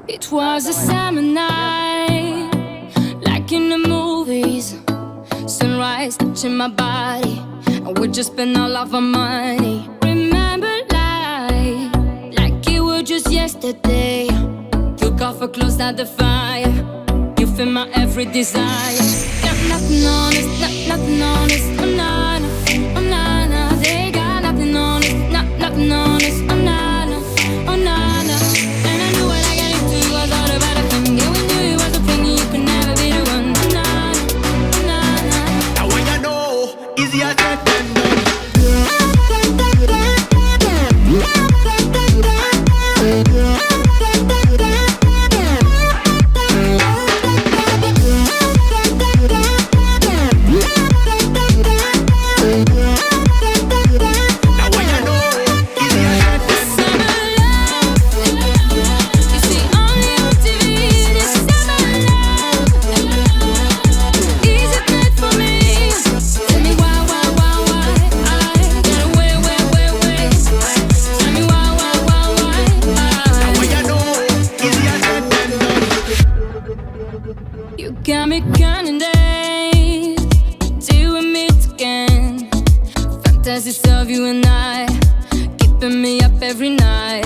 It was a summer night, like in the movies. Sunrise touching my body, and we just spent all of our money. Remember life, like it was just yesterday. Took off our clothes at the fire. You feel my every desire. Got nothing on us, nothing on us. Oh nah, nah, oh nah, nah. They got nothing on us, nothing on us. Oh nah, nah, oh nah, nah. And I knew what I got into was all about a thing. Yeah, we knew it was a thing, and you could never be the one. Oh nah, nah, oh nah, nah. Now when you know, easier said than done. You got me counting days till we meet again. Fantasies of you and I, keeping me up every night.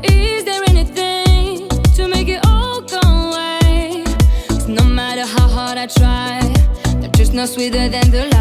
Is there anything to make it all go away? 'Cause no matter how hard I try, they're just no sweeter than the light.